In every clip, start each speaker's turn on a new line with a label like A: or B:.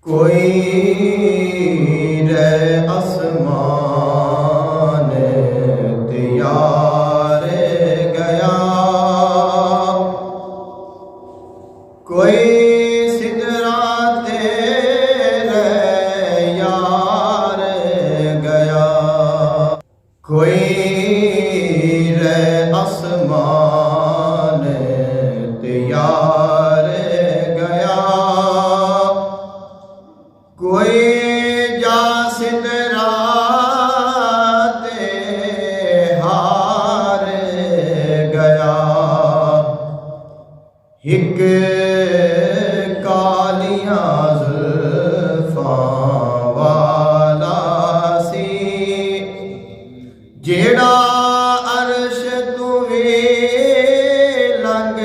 A: कोई रे आसमान तैयार गया, कोई सिदराते रे यार गया, कोई रे आसमान तैयार गया, कोई जा सिदराते हार गया। हिक कालियां जुल्फां वाला सी, जेड़ा अर्श तू वी लंघ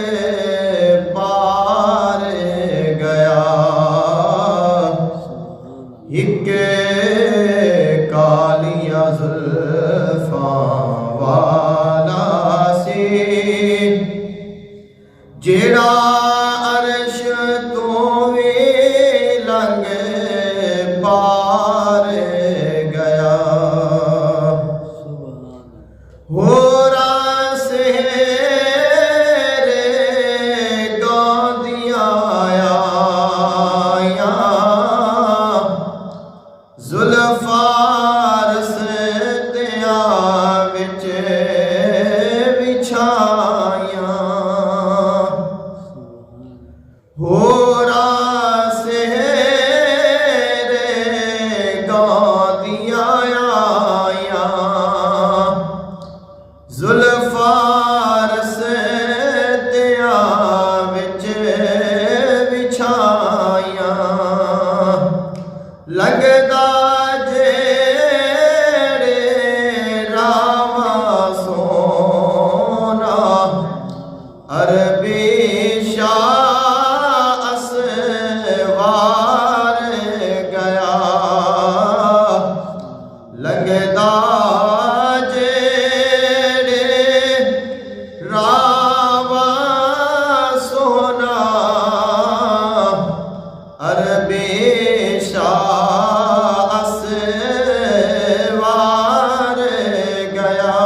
A: पार गया। हिक कालियां जुल्फां वाला सी, जेड़ा अर्श तो वी लंघ पार गया। होरा सेरे गांदियां आया, जुल्फां रस्तियां विच विछाइयां। होरा सेरे गांदियां आया, जुल्फां रस्तियां विच विछाइयां। लगदा जेड़े रावां सोना, अरबी शाह असवार गया। लगदा जेड़े रावां सोना, अरबी शाह असवार गया।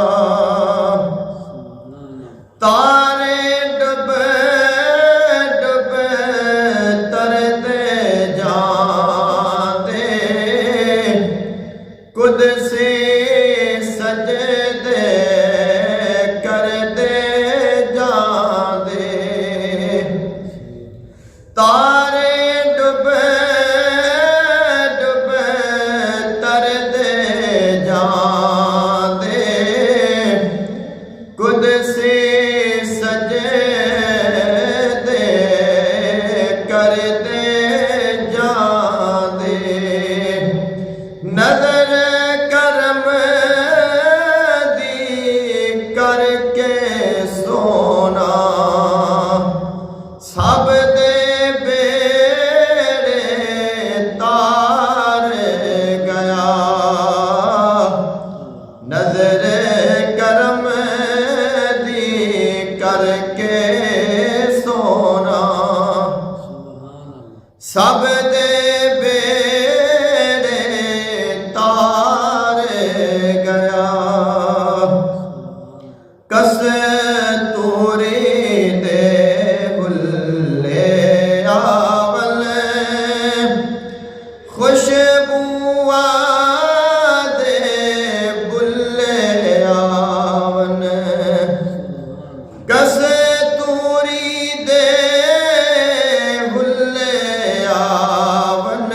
A: तारे डुब डुब तरते जाते, कुदसी सजदे करते जाते। तारे डुब डुब तरते जाते, कुदसी सजदे करते जाते। नजर करम दी करके सोना, सब दे बेड़े तार गया। नजर करम दी करके सोना, सब दे बेड़े तार गया। कस्तूरी दे हुल्ले आवल, खुशबुआं दे बुल्ले आवन। कस्तूरी दे हुल्ले आवन,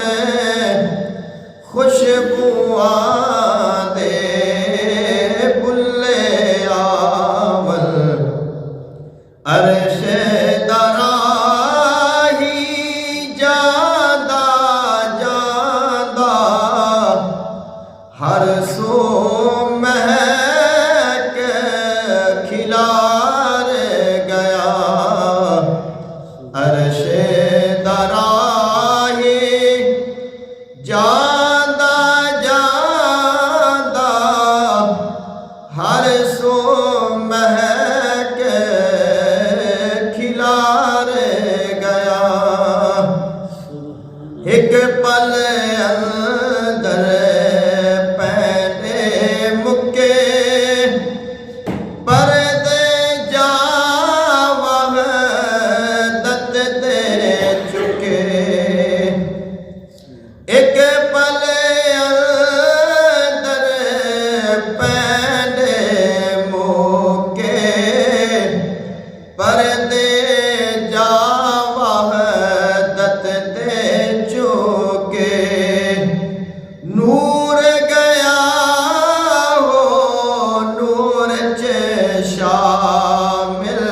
A: खुशबुआं दे बुल्ले आवन। अर्शे दराही जादा जादा, एक पल अंदर पैने मुके परदे जावह दत दे चुके एक पल अंदर पैने मुके परदे जावह दत दे चुके नूर गया हो नूर च शामिल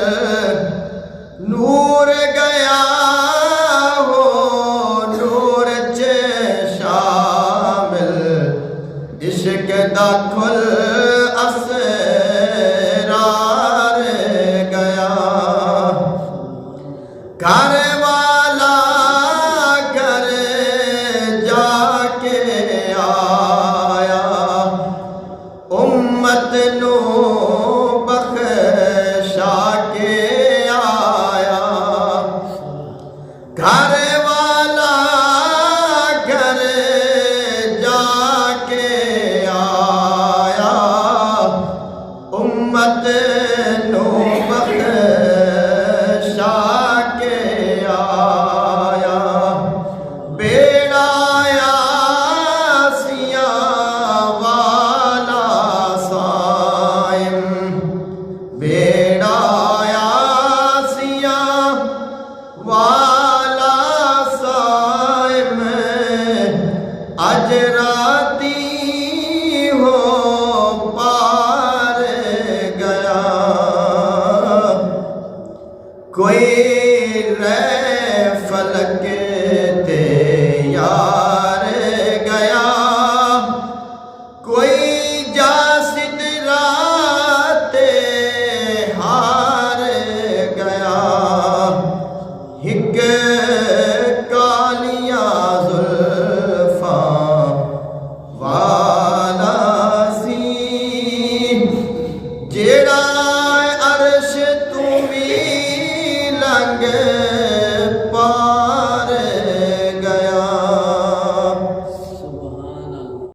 A: नूर गया हो नूर च शामिल इश्क दा खुल असरार गया घर वाला घर जाके आया उम्मत नू बख्शा के आया घर वाला घर जाके आया उम्मत नू बख्शा के आया बेड़ा यासिया वाला साइम बेड़ा यासिया वाला साइम अज राती हो पार गया कोई रे फलक ते यार गया कोई जासिद राते हार गया हिक कालिया जुल्फा वाला सी जेड़ा अर्श तू भी लंग